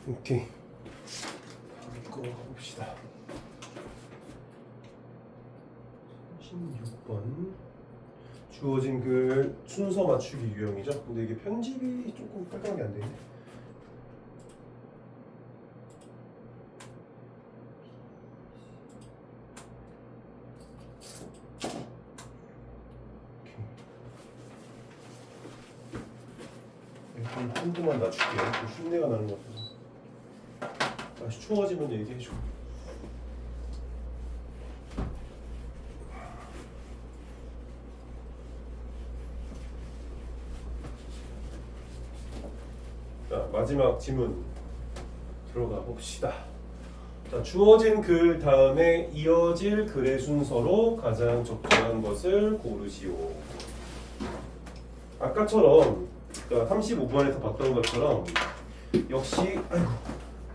오케이. 이거 봅시다. 16번. 주어진 글 순서 맞추기 유형이죠. 근데 이게 편집이 조금 깔끔하게 안 되네. 일단 한도만 낮출게요. 흉내가 나는 것 같아서. 다시 추워지면 얘기해줘. 자, 마지막 지문 들어가 봅시다. 자, 주어진 글 다음에 이어질 글의 순서로 가장 적절한 것을 고르시오. 아까처럼 35번에서 봤던 것처럼 역시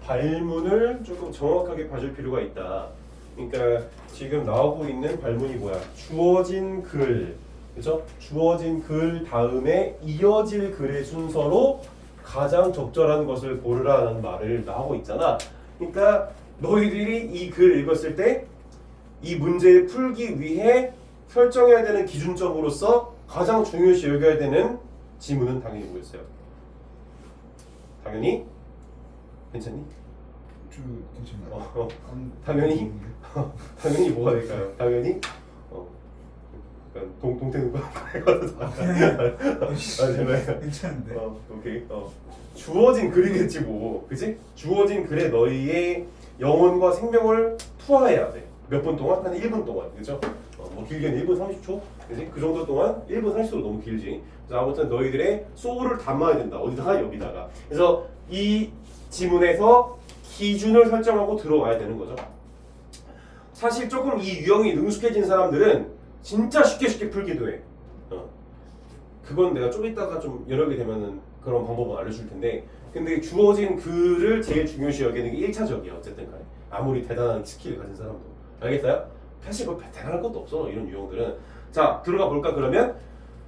발문을 조금 정확하게 봐줄 필요가 있다. 그러니까 지금 나오고 있는 발문이 뭐야? 주어진 글, 그렇죠? 주어진 글 다음에 이어질 글의 순서로 가장 적절한 것을 고르라는 말을 나오고 있잖아. 그러니까 너희들이 이 글 읽었을 때 이 문제를 풀기 위해 설정해야 되는 기준점으로서 가장 중요시 여겨야 되는 지문은 당연히 뭐였어요? 당연히? 괜찮니? 저 괜찮아요. 당연히? 당연히 뭐가 될까요? 당연히? 약간 동태누가 제발. 괜찮은데. 오케이. 주어진 글이겠지 뭐, 그치? 주어진 글에 너희의 영혼과 생명을 투하해야 돼. 몇 분 동안? 한 1분 동안, 그죠? 뭐 길게는 1분 30초, 그지? 그 정도 동안 1분 30초 너무 길지. 그래서 아무튼 너희들의 소울을 담아야 된다. 어디다가? 여기다가. 그래서 이 지문에서 기준을 설정하고 들어와야 되는 거죠. 사실 조금 이 유형이 능숙해진 사람들은 진짜 쉽게 풀기도 해. 그건 내가 좀 이따가 좀 여력이 되면은 그런 방법을 알려줄 텐데, 근데 주어진 글을 제일 중요시 여기는 게 1차적이야. 어쨌든 간에 아무리 대단한 스킬을 가진 사람도. 알겠어요? 사실 뭐 대단한 것도 없어 이런 유형들은. 자, 들어가 볼까? 그러면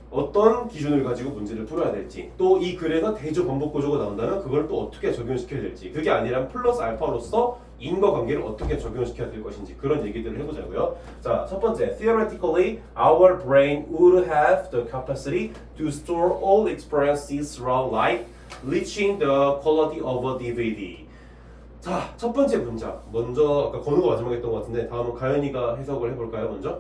어떤 기준을 가지고 문제를 풀어야 될지, 또 이 글에서 대조 번복 구조가 나온다면 그걸 또 어떻게 적용시켜야 될지, 그게 아니라 플러스 알파로서 인과관계를 어떻게 적용시켜야 될 것인지, 그런 얘기들을 해보자고요. 자, 첫 번째, theoretically, our brain would have the capacity to store all experiences throughout life, reaching the quality of a DVD. 자, 첫 번째 문장. 먼저 아까 건우가 마지막에 했던 것 같은데 다음은 가연이가 해석을 해볼까요? 먼저?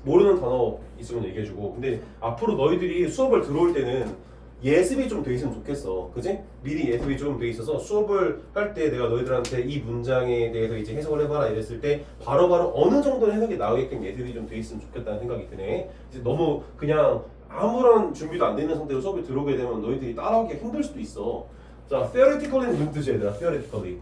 모르는 단어 있으면 얘기해주고. 근데 앞으로 너희들이 수업을 들어올 때는 예습이 좀 돼 있으면 좋겠어. 그지? 미리 예습이 좀 돼 있어서 수업을 할 때 내가 너희들한테 이 문장에 대해서 이제 해석을 해봐라 이랬을 때 바로바로 어느 정도는 해석이 나오게끔 예습이 좀 돼 있으면 좋겠다는 생각이 드네. 이제 너무 그냥 아무런 준비도 안 돼 있는 상태로 수업에 들어오게 되면 너희들이 따라하기 힘들 수도 있어. 자, theoretically는 무슨 뜻이야, 얘들아? theoretically.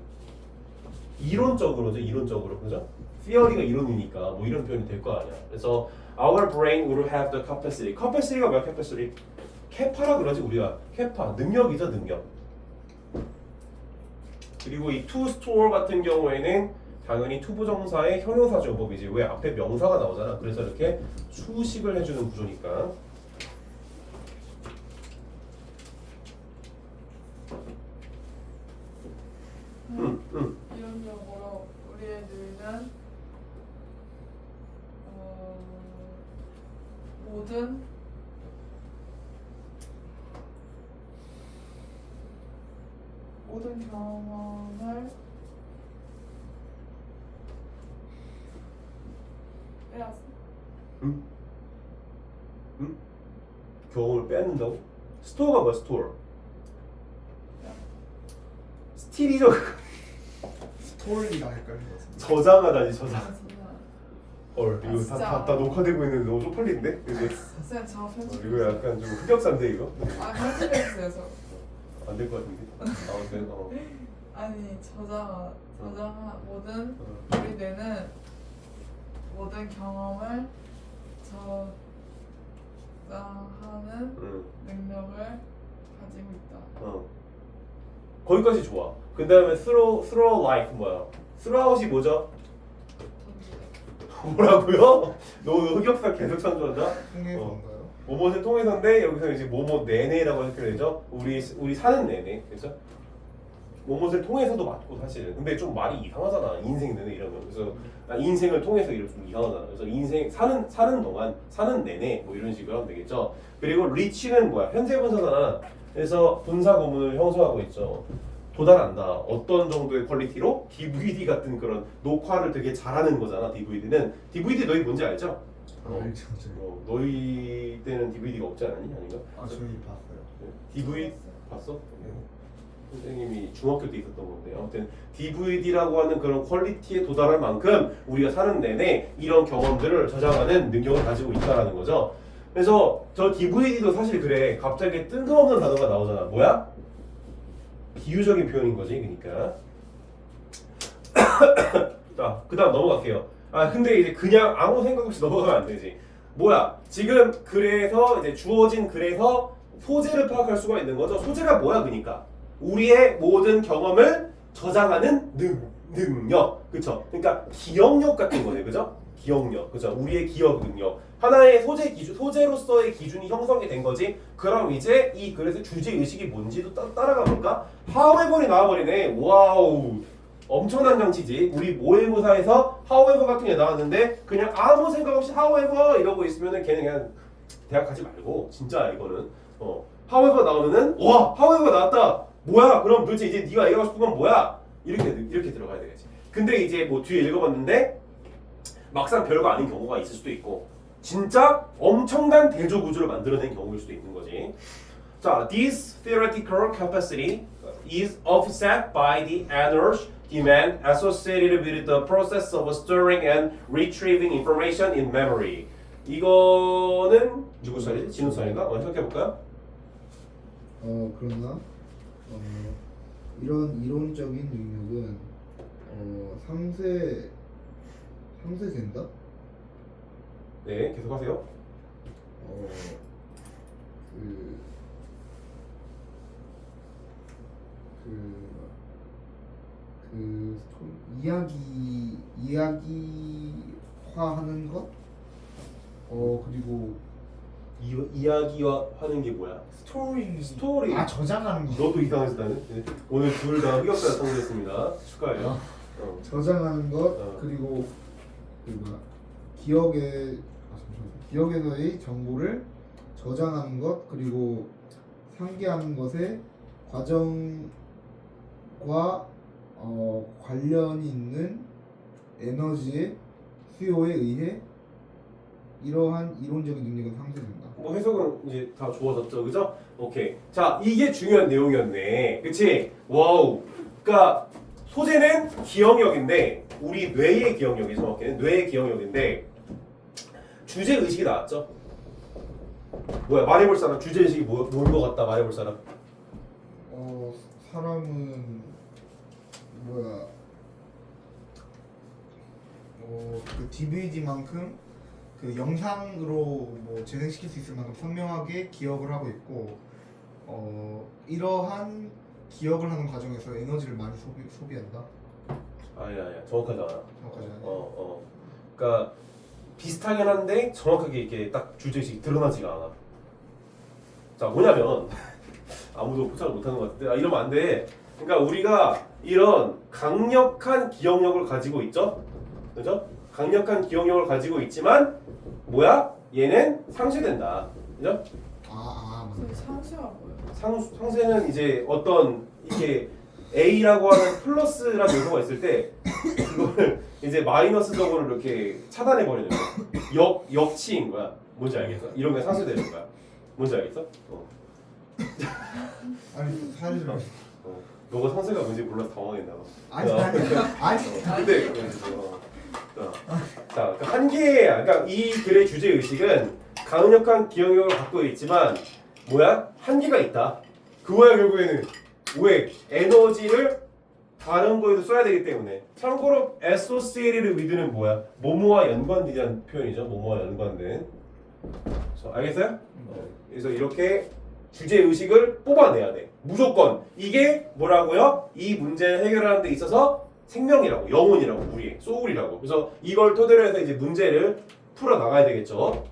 이론적으로죠, 이론적으로. 그죠? theory가 이론이니까 뭐 이런 표현이 될 거 아니야. 그래서 our brain would have the capacity. capacity가 뭐야, capacity? 캐파라 그러지 우리가. 캐파, 능력이죠, 능력. 그리고 이 to store 같은 경우에는 당연히 투부정사의 형용사죠, 법이지. 왜? 앞에 명사가 나오잖아. 그래서 이렇게 수식을 해주는 구조니까. 이론적으로 우리 애들은 모든 경험을 빼앗어. 응? 응? 경험을 빼앗는다고? 스토어가 뭐야, 스토어? 스틸이죠. 스토리가 헷갈린 것 같은데. 저장하다니, 저장. 헐, 이거 진짜. 다 녹화되고 있는데 너무 쪽팔린데? 이거, 쌤 저 편집. 이거 약간 좀 흑역사인데 이거? 편집했어요 저. 안 될 것 같은데? 아무튼 아니 저장 모든 우리 뇌는 모든 경험을 저장하는 능력을 가지고 있다. 거기까지 좋아. 그 다음에 through life 뭐야? throughout이 뭐죠? 뭐라고요? 너 흑역사 계속 창조한다? 통해서인가요? 뭐뭇을 통해서인데 여기서 이제 뭐뭐 내내라고 이렇게 되죠? 우리 사는 내내, 그렇죠? 무엇을 통해서도 맞고 사실은. 근데 좀 말이 이상하잖아. 인생 내내 이러면. 그래서 인생을 통해서 이러면 좀 이상하잖아. 그래서 인생 사는 동안 사는 내내 뭐 이런 식으로 하면 되겠죠. 그리고 reach는 뭐야? 현재 분사잖아. 그래서 분사 구문을 형성하고 있죠. 도달한다. 어떤 정도의 퀄리티로? DVD 같은 그런 녹화를 되게 잘하는 거잖아. DVD는. DVD 너희 뭔지 알죠? 알죠. 너희 때는 DVD가 없지 않았니? 아닌가? 아 저희 봤어요. DVD 봤어? 네. 선생님이 중학교 때 있었던 건데 아무튼 DVD라고 하는 그런 퀄리티에 도달할 만큼 우리가 사는 내내 이런 경험들을 저장하는 능력을 가지고 있다라는 거죠. 그래서 저 DVD도 사실 그래. 갑자기 뜬금없는 단어가 나오잖아. 뭐야? 비유적인 표현인 거지. 그러니까 자, 그 다음 넘어갈게요. 아 근데 이제 그냥 아무 생각 없이 넘어가면 안 되지. 뭐야? 지금 그래서 이제 주어진 글에서 소재를 파악할 수가 있는 거죠. 소재가 뭐야? 그러니까 우리의 모든 경험을 저장하는 능력, 그쵸? 그러니까 기억력 같은 거네, 그죠? 기억력, 그죠? 우리의 기억 능력. 하나의 소재 기준, 소재로서의 기준이 형성이 된 거지. 그럼 이제 이 글에서 주제 의식이 뭔지도 따라가 볼까? however이 나와버리네. 와우, 엄청난 장치지. 우리 모의고사에서 however 같은 게 나왔는데 그냥 아무 생각 없이 however 이러고 있으면은 걔는 그냥 대학 가지 말고 진짜 이거는 however 나오면은 와 however 나왔다. 뭐야? 그럼 도대체 이제 네가 얘기하고 싶은 건 뭐야? 이렇게 들어가야 되겠지. 근데 이제 뭐 뒤에 읽어봤는데 막상 별거 아닌 경우가 있을 수도 있고 진짜 엄청난 대조 구조를 만들어낸 경우일 수도 있는 거지. 자, this theoretical capacity is offset by the energy demand associated with the process of storing and retrieving information in memory. 이거는 누구 썰이지? 진우 썰인가? 생각해 볼까요? 그러나 이런 이론적인 능력은 상쇄된다? 네, 계속하세요. 이야기화하는 것? 그리고 이야기화하는 게 뭐야? 스토리. 아 저장하는 거. 너도 이상해서 나는 네. 오늘 둘 다 흑역사를 성공했습니다. 축하해요. 저장하는 것 그리고 기억에서의 정보를 저장하는 것 그리고 상기하는 것의 과정과 관련이 있는 에너지의 수요에 의해 이러한 이론적인 능력은 상쇄된다. 뭐 해석은 이제 다 좋아졌죠, 그죠? 오케이. 자, 이게 중요한 내용이었네, 그치? 와우. 그러니까 소재는 기억력인데 우리 뇌의 기억력이 정확히는 뇌의 기억력인데 주제 의식이 나왔죠. 뭐야? 말해볼 사람 주제 의식이 뭔 거 같다 말해볼 사람. 사람은 뭐야? 그 DVD만큼 그 영상으로 뭐 재생시킬 수 있을 만큼 선명하게 기억을 하고 있고 이러한 기억을 하는 과정에서 에너지를 많이 소비한다. 아야, 정확하잖아. 정확하지 않아요? 그러니까 비슷하긴 한데 정확하게 이렇게 딱 주제 의식이 드러나지가 않아. 자, 뭐냐면 아무도 포착을 못하는 것 같은데 이러면 안 돼. 그러니까 우리가 이런 강력한 기억력을 가지고 있죠, 그죠? 강력한 기억력을 가지고 있지만 뭐야? 얘는 상쇄된다, 그죠? 그 상쇄가 뭐예요? 상쇄는 이제 어떤 이게 A라고 하는 플러스라는 요소가 있을 때 그거를 이제 마이너스적으로 이렇게 차단해 버리는 거야. 역치인 거야. 뭔지 알겠어? 이런 게 상쇄되는 거야. 뭔지 알겠어? 아니 사실 너가 상쇄가 뭔지 몰라서 당황했나 봐. 아니 근데 자, 그 한계야. 그러니까 이 글의 주제 의식은 강력한 기억력을 갖고 있지만 뭐야? 한계가 있다. 그거야 결국에는 왜? 에너지를 다른 거에도 써야 되기 때문에. 참고로 associated with는 뭐야? 뭐뭐와 연관되는 표현이죠. 뭐뭐와 연관된. 알겠어요? 그래서 이렇게 주제 의식을 뽑아내야 돼. 무조건. 이게 뭐라고요? 이 문제를 해결하는 데 있어서 생명이라고, 영혼이라고, 우리의 소울이라고. 그래서 이걸 토대로 해서 이제 문제를 풀어 나가야 되겠죠.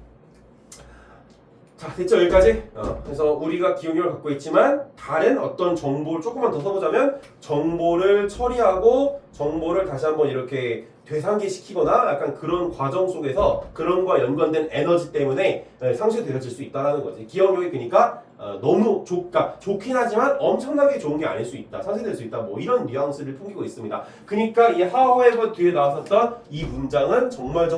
자, 됐죠? 여기까지? 그래서 우리가 기억력을 갖고 있지만 다른 어떤 정보를 조금만 더 써보자면 정보를 처리하고 정보를 다시 한번 이렇게 되상기시키거나 약간 그런 과정 속에서 그런 거와 연관된 에너지 때문에 상실되어질 수 있다는 거지. 기억력이 그러니까 너무 좋긴 하지만 엄청나게 좋은 게 아닐 수 있다. 상실될 수 있다. 뭐 이런 뉘앙스를 풍기고 있습니다. 그러니까 이 however 뒤에 나왔었던 이 문장은 정말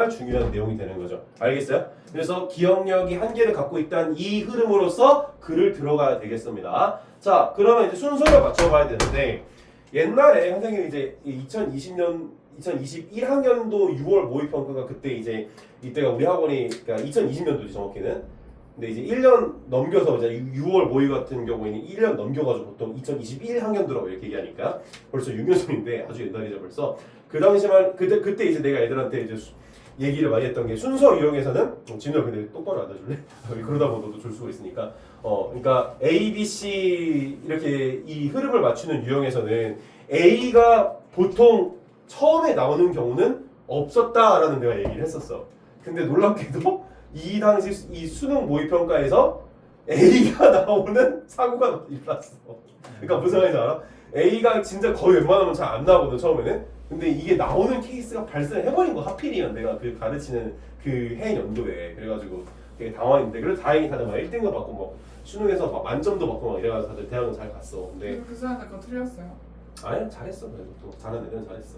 중요한 내용이 되는 거죠. 알겠어요? 그래서 기억력이 한계를 갖고 있다는 이 흐름으로서 글을 들어가야 되겠습니다. 자, 그러면 이제 순서를 맞춰봐야 되는데 옛날에 선생님이 이제 2021학년도 6월 모의평가가 그때 이제 이때가 우리 학원이 그러니까 2020년도지 정확히는. 근데 이제 1년 넘겨서 이제 6월 모의 같은 경우에는 1년 넘겨가지고 보통 2021학년도라고 이렇게 얘기하니까 벌써 6년 전인데 아주 옛날이죠 벌써. 그 당시만 그때 이제 내가 애들한테 이제 얘기를 많이 했던 게 순서 유형에서는 진우야 근데 똑바로 앉아줄래? 그러다 보면 너도 줄 수가 있으니까 그러니까 A, B, C 이렇게 이 흐름을 맞추는 유형에서는 A가 보통 처음에 나오는 경우는 없었다라는 내가 얘기를 했었어. 근데 놀랍게도 이 당시 이 수능 모의평가에서 A가 나오는 사고가 일어났어. 그러니까 무슨 말인지 알아? A가 진짜 거의 웬만하면 잘 안 나오거든 처음에는. 근데 이게 나오는 케이스가 발생해버린 거 하필이면 내가 그 가르치는 그 해 연도에 그래가지고 되게 당황했는데 그래도 다행히 다들 막 1등도 받고 뭐 수능에서 막 만점도 받고 막 이래가지고 다들 대학은 잘 갔어. 근데 그 사람들 거 틀렸어요. 아니 잘했어. 그래도 또 잘하는 애들은 잘했어.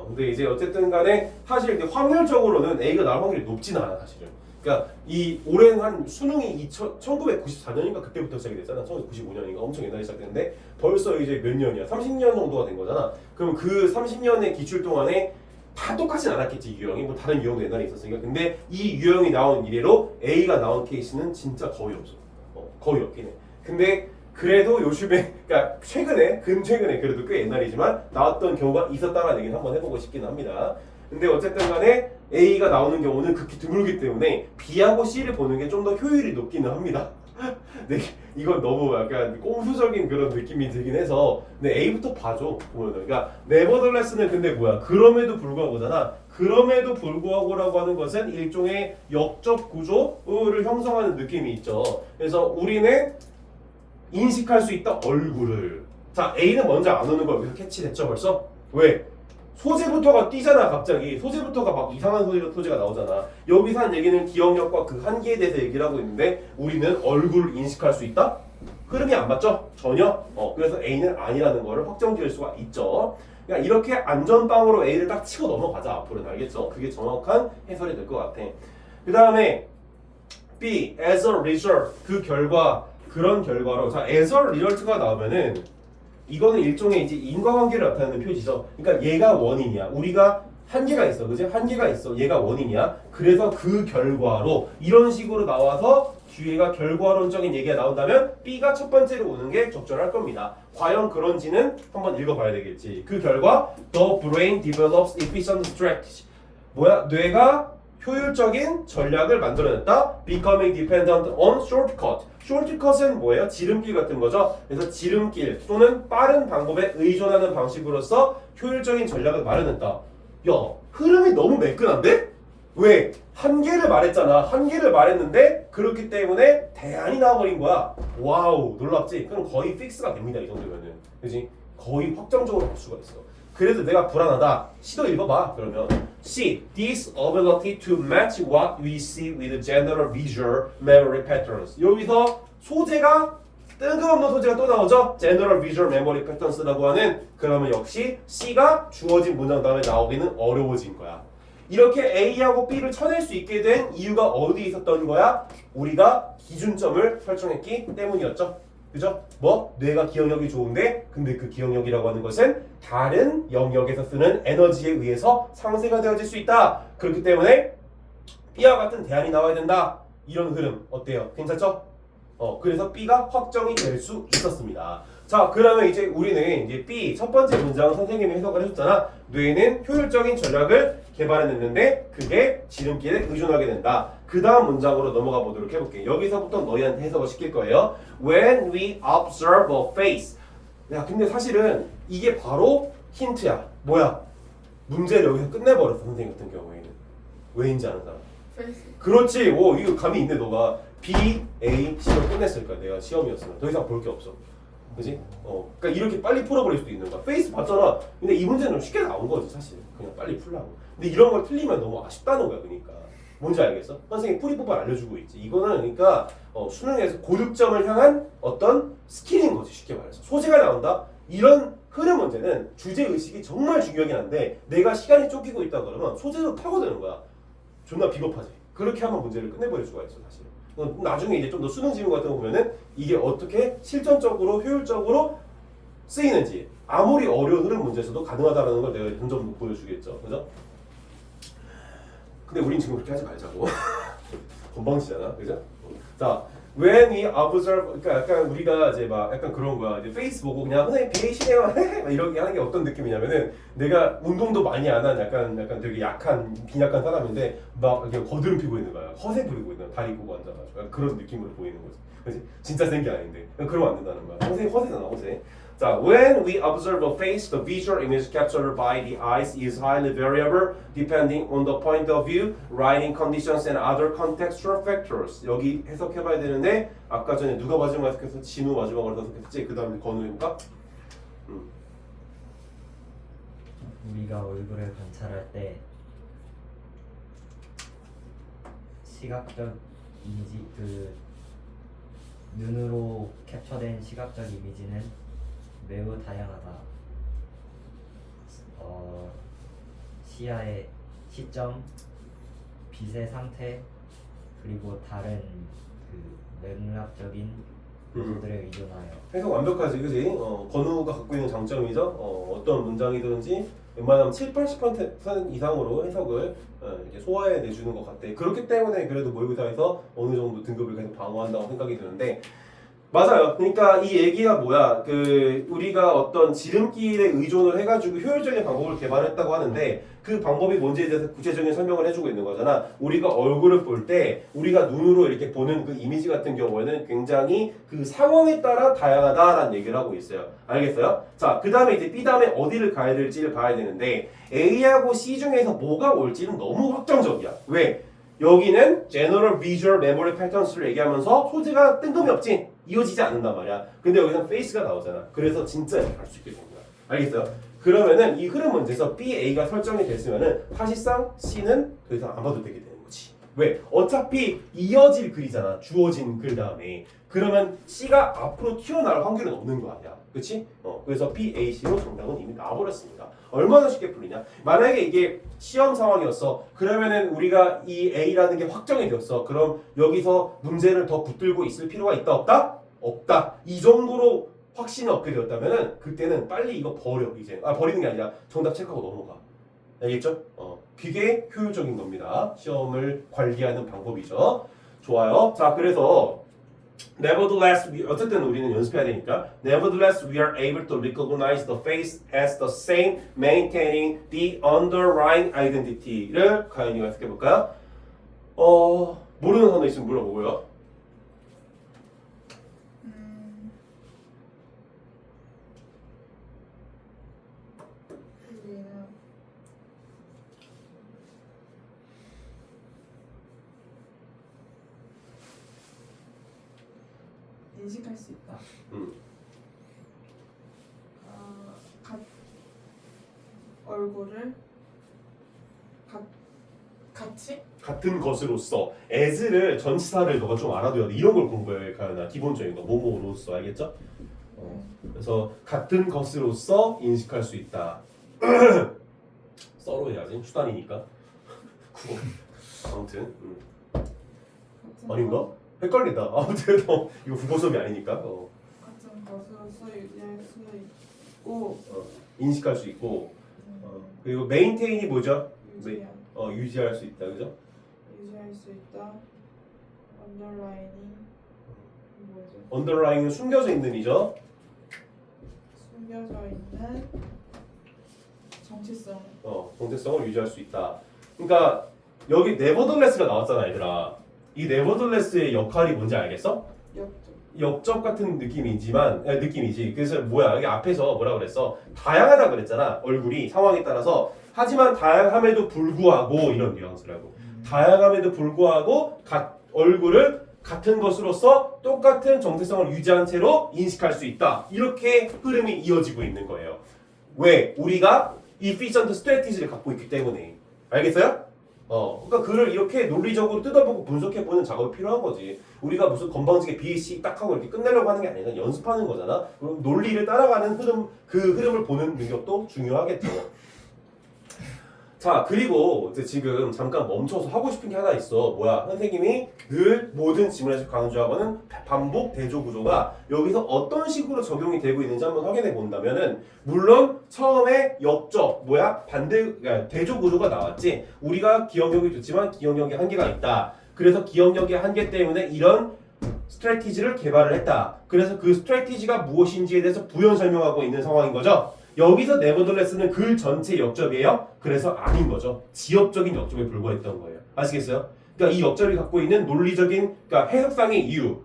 근데 이제 어쨌든 간에 사실 이제 확률적으로는 A가 나올 확률이 높진 않아 사실은. 그러니까 이 오랜 한 수능이 1994년인가 그때부터 시작이 됐잖아. 1995년인가 엄청 옛날에 시작됐는데 벌써 이제 몇 년이야? 30년 정도가 된 거잖아. 그럼 그 30년의 기출 동안에 다 똑같진 않았겠지 유형이. 뭐 다른 유형도 옛날에 있었으니까. 근데 이 유형이 나온 이래로 A가 나온 케이스는 진짜 거의 없어. 거의 없긴 해. 근데 그래도 요즘에 그러니까 최근에 그래도 꽤 옛날이지만 나왔던 경우가 있었다라는 얘기는 한번 해보고 싶긴 합니다. 근데 어쨌든 간에 A가 나오는 경우는 극히 드물기 때문에 B하고 C를 보는 게 좀 더 효율이 높기는 합니다. 네, 이건 너무 약간 꼼수적인 그런 느낌이 들긴 해서 근데 A부터 봐줘 보면은. 그러니까 네버덜레스는 근데 뭐야? 그럼에도 불구하고잖아. 그럼에도 불구하고라고 하는 것은 일종의 역적 구조를 형성하는 느낌이 있죠. 그래서 우리는 인식할 수 있다 얼굴을. 자, A는 먼저 안 오는 거 여기서 캐치됐죠 벌써? 왜? 소재부터가 뛰잖아 갑자기. 소재부터가 막 이상한 소재가 나오잖아. 여기서 한 얘기는 기억력과 그 한계에 대해서 얘기를 하고 있는데 우리는 얼굴을 인식할 수 있다? 흐름이 안 맞죠? 전혀. 그래서 A는 아니라는 거를 확정 지을 수가 있죠. 그러니까 이렇게 안전빵으로 A를 딱 치고 넘어가자 앞으로는. 알겠죠? 그게 정확한 해설이 될 것 같아. 그 다음에 B, as a result, 그 결과 그런 결과로 자 as a result가 나오면은 이거는 일종의 이제 인과관계를 나타내는 표시죠. 그러니까 얘가 원인이야. 우리가 한계가 있어, 그지? 한계가 있어. 얘가 원인이야. 그래서 그 결과로 이런 식으로 나와서 뒤에가 결과론적인 얘기가 나온다면 B가 첫 번째로 오는 게 적절할 겁니다. 과연 그런지는 한번 읽어봐야 되겠지. 그 결과 the brain develops efficient strategy. 뭐야? 뇌가 효율적인 전략을 만들어냈다. Becoming dependent on shortcut. shortcut은 뭐예요? 지름길 같은 거죠. 그래서 지름길 또는 빠른 방법에 의존하는 방식으로서 효율적인 전략을 마련했다. 야, 흐름이 너무 매끈한데? 왜? 한계를 말했잖아. 한계를 말했는데 그렇기 때문에 대안이 나와버린 거야. 와우, 놀랍지? 그럼 거의 픽스가 됩니다. 이 정도면은. 그지? 거의 확정적으로 볼 수가 있어. 그래도 내가 불안하다. C도 읽어봐. 그러면 C. This ability to match what we see with general visual memory patterns. 여기서 소재가 뜬금없는 소재가 또 나오죠. General visual memory patterns라고 하는. 그러면 역시 C가 주어진 문장 다음에 나오기는 어려워진 거야. 이렇게 A하고 B를 쳐낼 수 있게 된 이유가 어디에 있었던 거야? 우리가 기준점을 설정했기 때문이었죠. 그죠? 뭐? 뇌가 기억력이 좋은데 근데 그 기억력이라고 하는 것은 다른 영역에서 쓰는 에너지에 의해서 상쇄가 되어질 수 있다. 그렇기 때문에 B와 같은 대안이 나와야 된다. 이런 흐름 어때요? 괜찮죠? 그래서 B가 확정이 될 수 있었습니다. 자, 그러면 이제 우리는 이제 B 첫 번째 문장 선생님이 해석을 해줬잖아. 뇌는 효율적인 전략을 개발해냈는데 그게 지름길에 의존하게 된다. 그 다음 문장으로 넘어가 보도록 해볼게. 여기서부터 너희한테 해석을 시킬 거예요. When we observe a face. 야, 근데 사실은 이게 바로 힌트야. 뭐야? 문제를 여기서 끝내버렸어. 선생님 같은 경우에는. 왜인지 아는 사람? 페이스. 그렇지. 오, 이거 감이 있네 너가. B, A, C로 끝냈을 거야. 내가 시험이었으면 더 이상 볼 게 없어. 그지? 그러니까 이렇게 빨리 풀어버릴 수도 있는 거야. 페이스 봤잖아. 근데 이 문제는 좀 쉽게 나온 거지 사실. 그냥 빨리 풀라고. 근데 이런 걸 틀리면 너무 아쉽다는 거야. 그러니까. 뭔지 알겠어? 선생님 풀이법을 알려주고 있지. 이거는 그러니까 수능에서 고득점을 향한 어떤 스킬인 거지. 쉽게 말해서. 소재가 나온다? 이런 흐름 문제는 주제 의식이 정말 중요하긴 한데 내가 시간이 쫓기고 있다 그러면 소재로 파고드는 거야. 존나 비겁하지. 그렇게 하면 문제를 끝내버릴 수가 있어 사실. 나중에 이제 좀 더 수능 질문 같은 거 보면은 이게 어떻게 실전적으로 효율적으로 쓰이는지 아무리 어려운 흐름 문제에서도 가능하다는 걸 내가 점점 보여주겠죠. 그죠? 근데 우린 지금 그렇게 하지 말자고. 건방지잖아. 그죠? 자, when we observe, 그러니까 약간 우리가 이제 막 약간 그런 거야. 이제 페이스 보고 그냥 선생님 베이시네요. 막 이렇게 하는 게 어떤 느낌이냐면은 내가 운동도 많이 안 한 약간 되게 약한 빈약한 사람인데 막 이렇게 거드름 피고 있는 거야. 허세 부리고 있는 거야. 다리 꼬고 앉아가지고 약간 그런 느낌으로 보이는 거지. 그렇지? 진짜 센 게 아닌데. 그러면 안 된다는 거야. 선생님 허세잖아, 허세. 자, when we observe a face, the visual image captured by the eyes is highly variable depending on the point of view, writing conditions, and other contextual factors. 여기 해석해봐야 되는데 아까 전에 누가 마지막 해석해서 진우 마지막으로 해석했지? 그 다음에 건우 해볼까? 우리가 얼굴을 관찰할 때 시각적 이미지 그 눈으로 캡처된 시각적 이미지는 매우 다양하다. 시야의 시점, 빛의 상태, 그리고 다른 그 맥락적인 요소들에 의존하여. 해석 완벽하지, 그지? 건우가 갖고 있는 장점이죠. 어떤 문장이든지 웬만하면 70-80% 이상으로 해석을 이렇게 소화해 내주는 것 같아. 그렇기 때문에 그래도 모의고사에서 어느 정도 등급을 계속 방어한다고 생각이 드는데 맞아요. 그러니까 이 얘기가 뭐야? 우리가 어떤 지름길에 의존을 해가지고 효율적인 방법을 개발했다고 하는데 그 방법이 뭔지에 대해서 구체적인 설명을 해주고 있는 거잖아. 우리가 얼굴을 볼 때 우리가 눈으로 이렇게 보는 그 이미지 같은 경우에는 굉장히 그 상황에 따라 다양하다라는 얘기를 하고 있어요. 알겠어요? 자, 그 다음에 이제 B 다음에 어디를 가야 될지를 봐야 되는데 A하고 C 중에서 뭐가 올지는 너무 확정적이야. 왜? 여기는 General Visual Memory Patterns를 얘기하면서 소재가 뜬금이 없지? 이어지지 않는단 말이야. 근데 여기는 Face가 나오잖아. 그래서 진짜 갈 수 있게 된 거야. 알겠어요? 그러면은 이 흐름 문제에서 B, A가 설정이 됐으면은 사실상 C는 더 이상 안 봐도 되게 되는 거지. 왜? 어차피 이어질 글이잖아. 주어진 글 다음에. 그러면 C가 앞으로 튀어나올 확률은 없는 거 아니야. 그치? 그래서 B, A, C로 정답은 이미 나와버렸습니다. 얼마나 쉽게 풀리냐? 만약에 이게 시험 상황이었어. 그러면은 우리가 이 A라는 게 확정이 되었어. 그럼 여기서 문제를 더 붙들고 있을 필요가 있다 없다? 없다. 이 정도로 확신이 없게 되었다면은 그때는 빨리 이거 버려 이제. 버리는 게 아니라 정답 체크하고 넘어가. 알겠죠? 그게 효율적인 겁니다. 시험을 관리하는 방법이죠. 좋아요. 자, 그래서 Nevertheless, 어쨌든 우리는 연습해야 되니까. Nevertheless, we are able to recognize the face as the same, maintaining the underlying identity를 가연이가 해석해 볼까요? 모르는 단어 있으면 물어보고요. 우리는 인식할 수 있다. 얼굴을 같이 같은 것으로서 as를 전치사를 너가 좀 알아둬야 돼. 이런 걸 공부해 가연아. 기본적인 거 뭐뭐로서 알겠죠? 그래서 같은 것으로서 인식할 수 있다. 써로 해야지. 수단이니까. 아무튼 같은 아닌가? 헷갈린다. 아무튼 이거 국어 수업이 아니니까. 같은 것으로서 유지할 수 있고 인식할 수 있고 그리고 메인테인이 뭐죠? 유지할 수 있다. 그죠? 유지할 수 있다. 언더라인이 뭐죠? 언더라인은 숨겨져 있는 이죠. 숨겨져 있는 정체성. 정체성을 유지할 수 있다. 그러니까 여기 nevertheless가 나왔잖아, 얘들아. 이 nevertheless의 역할이 뭔지 알겠어? 역적 같은 느낌이지. 그래서 뭐야? 여기 앞에서 뭐라 그랬어? 다양하다 그랬잖아. 얼굴이 상황에 따라서. 하지만 다양함에도 불구하고 이런 뉘앙스라고. 다양함에도 불구하고 얼굴을 같은 것으로서 똑같은 정체성을 유지한 채로 인식할 수 있다. 이렇게 흐름이 이어지고 있는 거예요. 왜? 우리가 efficient strategy를 갖고 있기 때문에. 알겠어요? 그러니까 그를 이렇게 논리적으로 뜯어보고 분석해보는 작업이 필요한 거지. 우리가 무슨 건방지게 BAC 딱 하고 이렇게 끝내려고 하는 게 아니라 연습하는 거잖아. 그럼 논리를 따라가는 흐름, 그 흐름을 보는 능력도 중요하겠죠. 자, 그리고 이제 지금 잠깐 멈춰서 하고 싶은 게 하나 있어. 뭐야? 선생님이 늘 모든 지문에서 강조하고는 반복 대조 구조가 여기서 어떤 식으로 적용이 되고 있는지 한번 확인해 본다면은, 물론 처음에 역적 그러니까 대조 구조가 나왔지. 우리가 기억력이 좋지만 기억력에 한계가 있다. 그래서 기억력의 한계 때문에 이런 스트래티지를 개발을 했다. 그래서 그 스트래티지가 무엇인지에 대해서 부연 설명하고 있는 상황인 거죠. 여기서 네버들레스는 글 전체 역접이에요. 그래서 아닌 거죠. 지역적인 역접에 불과했던 거예요. 아시겠어요? 그러니까 이 역접이 갖고 있는 논리적인, 그러니까 해석상의 이유,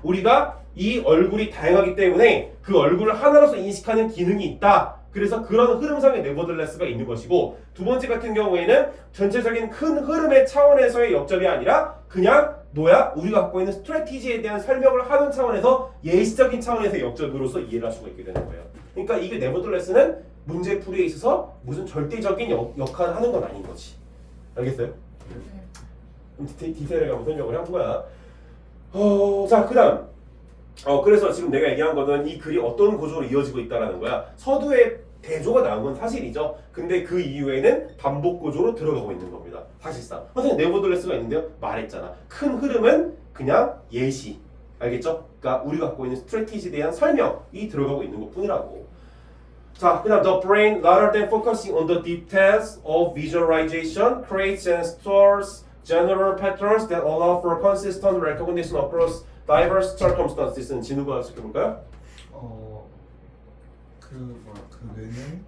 우리가 이 얼굴이 다양하기 때문에 그 얼굴을 하나로서 인식하는 기능이 있다. 그래서 그런 흐름상의 네버들레스가 있는 것이고, 두 번째 같은 경우에는 전체적인 큰 흐름의 차원에서의 역접이 아니라 그냥 우리가 갖고 있는 스트래티지에 대한 설명을 하는 차원에서 예시적인 차원에서의 역접으로서 이해를 할 수가 있게 되는 거예요. 그러니까 이게 네버들레스는 문제풀이에 있어서 무슨 절대적인 역할을 하는 건 아닌 거지. 알겠어요? 디테일하게 한번 설명을 한 거야. 자, 그 다음. 그래서 지금 내가 얘기한 거는 이 글이 어떤 구조로 이어지고 있다는 거야. 서두에 대조가 나온 건 사실이죠. 근데 그 이후에는 반복 구조로 들어가고 있는 겁니다. 사실상. 선생님 네버들레스가 있는데요. 말했잖아. 큰 흐름은 그냥 예시. 알겠죠? 그러니까 우리가 갖고 있는 스트래티지에 대한 설명이 들어가고 있는 것 뿐이라고. 자, 그 다음 the brain, rather than focusing on the details of visualization, creates and stores general patterns that allow for consistent recognition across diverse circumstances는 진우가 해볼까요? 그 뇌는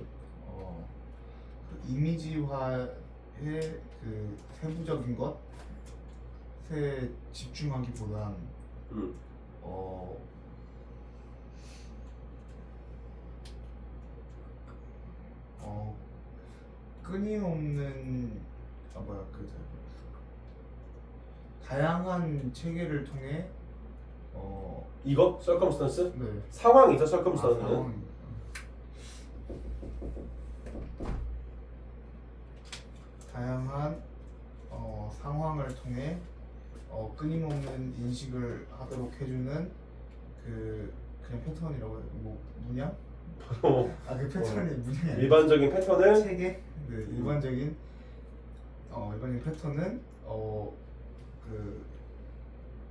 그 이미지화의 그 세부적인 것에 집중하기보단 끊임없는 다양한 체계를 통해 이거? circumstance? 네. 상황이죠, circumstance는. 상황입니다. 다양한 상황을 통해 끊임없는 인식을 하도록 해주는 그냥 패턴이라고 해요. 문양? 그 패턴이 문양이 아니라 일반적인 패턴은 체계? 네, 일반적인 패턴은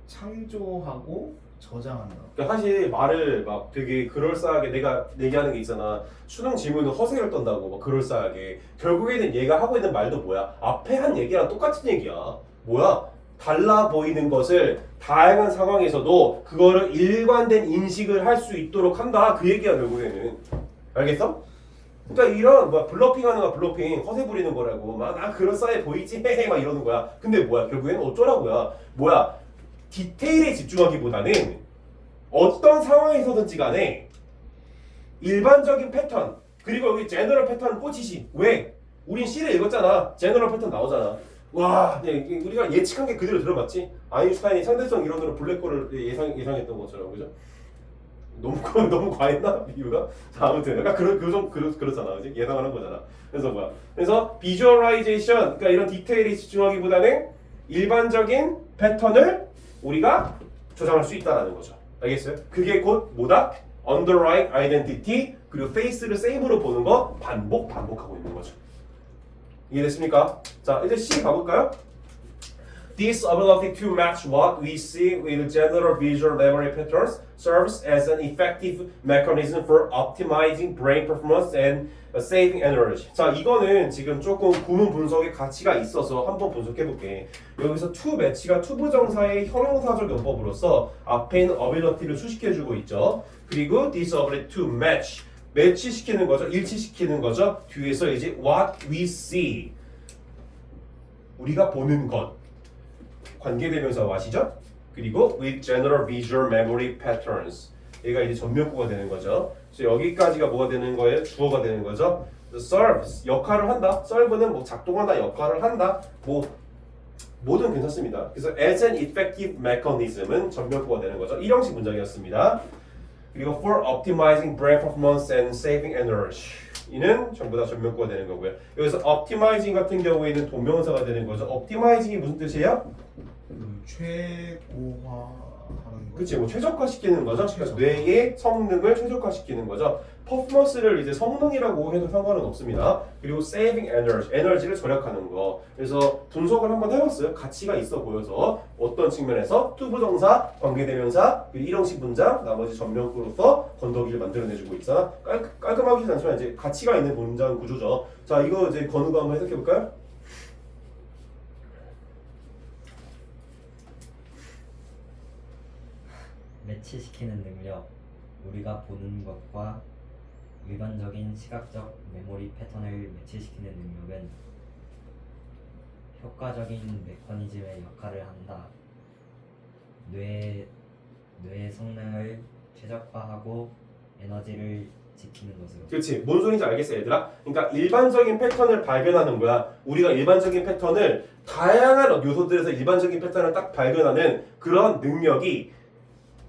창조하고 저장한다. 그러니까 사실 말을 막 되게 그럴싸하게 내가 얘기하는 게 있잖아. 수능 질문은 허세를 떤다고 막 그럴싸하게. 결국에는 얘가 하고 있는 말도 뭐야? 앞에 한 얘기랑 똑같은 얘기야. 달라 보이는 것을 다양한 상황에서도 그거를 일관된 인식을 할 수 있도록 한다. 그 얘기야 결국에는. 알겠어? 그러니까 이런 블러핑하는 거야. 블러핑 허세 부리는 거라고. 나 그럴싸해 보이지? 막 이러는 거야. 근데 결국에는 어쩌라고야. 디테일에 집중하기보다는 어떤 상황에서든지 간에 일반적인 패턴, 그리고 여기 제너럴 패턴 꽂히시. 왜? 우린 C를 읽었잖아. 제너럴 패턴 나오잖아. 우리가 예측한 게 그대로 들어맞지? 아인슈타인이 상대성 이론으로 블랙홀을 예상했던 것처럼. 그죠? 너무 과했나? 이유가? 자, 아무튼 약간 그렇잖아. 그지? 예상하는 거잖아. 그래서 비주얼라이제이션, 그러니까 이런 디테일에 집중하기보다는 일반적인 패턴을 우리가 조장할 수 있다라는 거죠. 알겠어요? 그게 곧 뭐다? underlying identity, 그리고 face를 same으로 보는 거 반복하고 있는 거죠. 이해됐습니까? 자, 이제 C 가볼까요? This ability to match what we see with general visual memory patterns serves as an effective mechanism for optimizing brain performance and saving energy. 자, 이거는 지금 조금 구문 분석의 가치가 있어서 한번 분석해볼게. 여기서 to match가 투부정사의 형용사적 용법으로서 앞에 있는 ability를 수식해주고 있죠. 그리고 this ability to match, 매치시키는 거죠. 일치시키는 거죠. 뒤에서 이제 what we see, 우리가 보는 것, 관계대명사 what이죠. 그리고 with general visual memory patterns, 얘가 이제 전면구가 되는 거죠. 그래서 여기까지가 뭐가 되는 거예요? 주어가 되는 거죠. serves, 역할을 한다. serve는 작동한다, 역할을 한다. 뭐든 괜찮습니다. 그래서 as an effective mechanism은 전면구가 되는 거죠. 1형식 문장이었습니다. 그리고 for optimizing brain performance and saving energy 이는 전부 다 전면구가 되는 거고요. 여기서 optimizing 같은 경우에는 동명사가 되는 거죠. optimizing이 무슨 뜻이에요? 그 최고화하는 거. 그치, 뭐 최적화시키는 거죠. 그러니까 뇌의 성능을 최적화시키는 거죠. 퍼포먼스를 이제 성능이라고 해도 상관은 없습니다. 그리고 saving energy, 에너지를 절약하는 거. 그래서 분석을 한번 해봤어요. 가치가 있어 보여서 어떤 측면에서 투부정사, 관계대명사, 1형식 문장, 나머지 전면구로서 건더기를 만들어내주고 있잖아. 깔끔하긴 않지만 이제 가치가 있는 문장 구조죠. 자, 이거 이제 건우가 한번 해석해 볼까요? 매치시키는 능력, 우리가 보는 것과 일반적인 시각적 메모리 패턴을 매치시키는 능력은 효과적인 메커니즘의 역할을 한다. 뇌의 성능을 최적화하고 에너지를 지키는 것으로. 그렇지. 뭔 소리인지 알겠어, 얘들아? 그러니까 일반적인 패턴을 발견하는 거야. 우리가 일반적인 패턴을 다양한 요소들에서 일반적인 패턴을 딱 발견하는 그런 능력이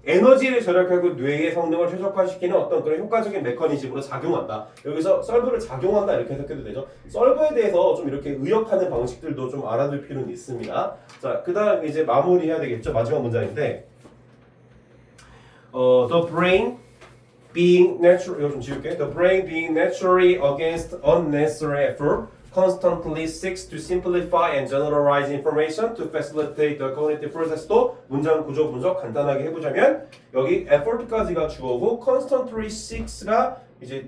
에너지를 절약하고 뇌의 성능을 최적화시키는 어떤 그런 효과적인 메커니즘으로 작용한다. 여기서 썰브를 작용한다 이렇게 해석해도 되죠. 썰브에 대해서 좀 이렇게 의역하는 방식들도 좀 알아둘 필요는 있습니다. 자, 그 다음에 이제 마무리해야 되겠죠. 마지막 문장인데 the brain being natural, 이거 좀 지울게. The brain being naturally against unnecessary effort constantly seeks to simplify and generalize information to facilitate the cognitive process도 문장 구조 분석 간단하게 해보자면 여기 effort까지가 주어고 constantly seeks가 이제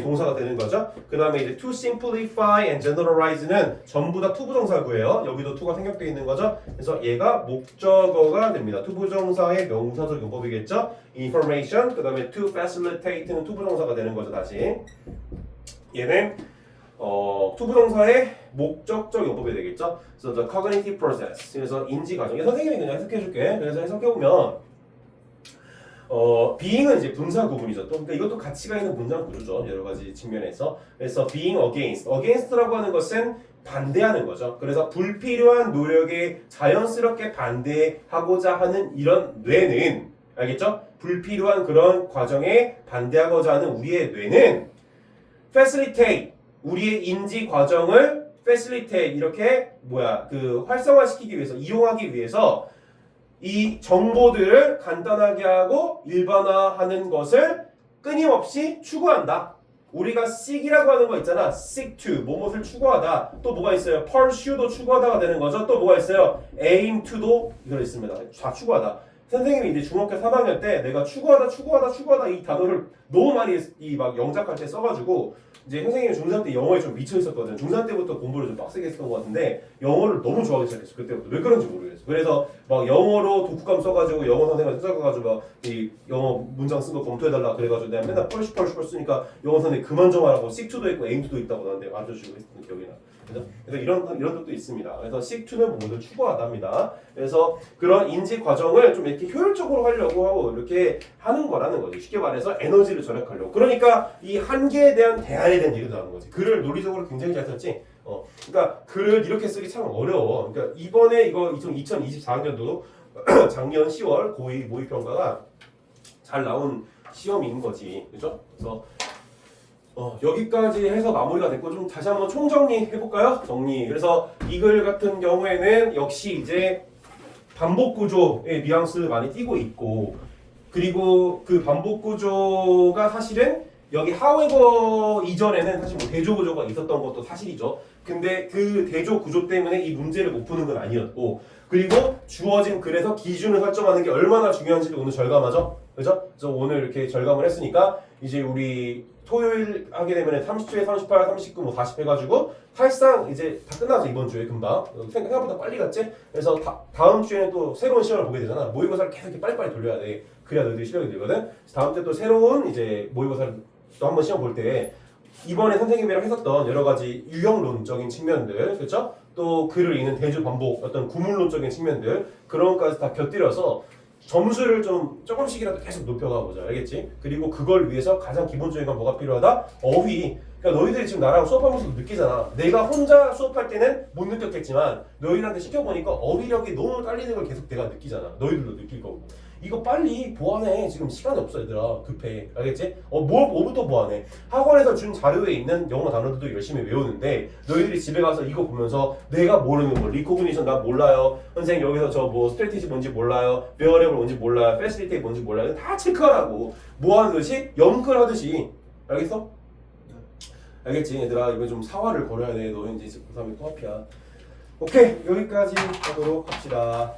동사가 되는 거죠. 그 다음에 이제 to simplify and generalize는 전부 다 투부정사구예요. 여기도 to가 생략되어 있는 거죠. 그래서 얘가 목적어가 됩니다. 투부정사의 명사적 용법이겠죠. information 그 다음에 to facilitate는 투부정사가 되는 거죠. 다시 얘는 투부정사의 목적적 용법이 되겠죠. 그래서 the cognitive process. 그래서 인지 과정. 선생님이 그냥 해석해줄게. 그래서 해석해보면 being은 이제 분사 구문이죠. 또 그러니까 이것도 가치가 있는 문장 구조죠. 여러 가지 측면에서. 그래서 being against라고 하는 것은 반대하는 거죠. 그래서 불필요한 노력에 자연스럽게 반대하고자 하는 이런 뇌는 알겠죠? 불필요한 그런 과정에 반대하고자 하는 우리의 뇌는 facilitate 우리의 인지 과정을 facilitate 이렇게 활성화시키기 위해서 이용하기 위해서 이 정보들을 간단하게 하고 일반화하는 것을 끊임없이 추구한다. 우리가 seek이라고 하는 거 있잖아. seek to 무엇을 추구하다. 또 뭐가 있어요? pursue도 추구하다가 되는 거죠. 또 뭐가 있어요? aim to도 이거 있습니다. 다 추구하다. 선생님이 이제 중학교 3학년 때 내가 추구하다 이 단어를 너무 많이 막 영작할 때 써가지고 이제 선생님이 중3 때 영어에 좀 미쳐 있었거든. 중3 때부터 공부를 좀 빡세게 했던 것 같은데 영어를 너무 좋아하기 시작했어. 그때부터 왜 그런지 모르겠어. 그래서 막 영어로 독후감 써가지고 영어 선생님한테 찾아가가지고 막 이 영어 문장 쓴 거 검토해달라 그래가지고 내가 맨날 펄시 쓰니까 영어 선생님 그만 좀 하라고 seek to도 있고 aim to도 있다고 나한테 알려주고 했던 기억이 나. 그래서 이런 것도 있습니다. 그래서 seek to는 뭐를 추구하답니다. 그래서 그런 인지 과정을 좀 이렇게 효율적으로 하려고 하고 이렇게 하는 거라는 거지. 쉽게 말해서 에너지를 절약하려고. 그러니까 이 한계에 대한 대안에 대한 얘기도 나오는 거지. 글을 논리적으로 굉장히 잘 썼지. 그러니까 글을 이렇게 쓰기 참 어려워. 그러니까 이번에 이거 2024학년도 작년 10월 고2 모의평가가 잘 나온 시험인 거지. 그죠? 그래서 여기까지 해서 마무리가 됐고 좀 다시 한번 총정리 해볼까요? 정리. 그래서 이 글 같은 경우에는 역시 이제 반복 구조의 뉘앙스를 많이 띄고 있고 그리고 그 반복 구조가 사실은 여기 however 이전에는 사실 뭐 대조 구조가 있었던 것도 사실이죠. 근데 그 대조 구조 때문에 이 문제를 못 푸는 건 아니었고 그리고 주어진 글에서 기준을 설정하는 게 얼마나 중요한지도 오늘 절감하죠. 그죠? 그래서 오늘 이렇게 절감을 했으니까 이제 우리 토요일 하게 되면 37, 38, 39, 뭐 40 해가지고 사실상 이제 다 끝나죠. 이번 주에 금방. 생각보다 빨리 갔지? 그래서 다음 주에는 또 새로운 시험을 보게 되잖아. 모의고사를 계속 이렇게 빨리빨리 돌려야 돼. 그래야 너희들이 실력이 늘거든. 다음 주에 또 새로운 이제 모의고사를 또 한번 시험 볼 때 이번에 선생님이랑 했었던 여러 가지 유형론적인 측면들, 그렇죠? 또 글을 읽는 대조 반복, 어떤 구문론적인 측면들 그런 것까지 다 곁들여서 점수를 좀 조금씩이라도 계속 높여가보자. 알겠지? 그리고 그걸 위해서 가장 기본적인 건 뭐가 필요하다? 어휘. 그러니까 너희들이 지금 나랑 수업하면서도 느끼잖아. 내가 혼자 수업할 때는 못 느꼈겠지만 너희들한테 시켜보니까 어휘력이 너무 딸리는 걸 계속 내가 느끼잖아. 너희들도 느낄 거고. 이거 빨리 보완해. 지금 시간이 없어 얘들아. 급해. 알겠지? 뭐부터 보완해? 학원에서 준 자료에 있는 영어 단어들도 열심히 외우는데 너희들이 집에 가서 이거 보면서 내가 모르는 거 리코그니션 나 몰라요. 선생님 여기서 저 뭐 스트레티지 뭔지 몰라요. 베어레블 뭔지 몰라요. 패시리티 뭔지 몰라요. 다 체크하라고. 뭐 하듯이? 연클하듯이. 알겠어? 알겠지 얘들아. 이거 좀 사활을 걸어야 돼. 너희 이제 고3이 또 앞이야. 오케이 여기까지 하도록 합시다.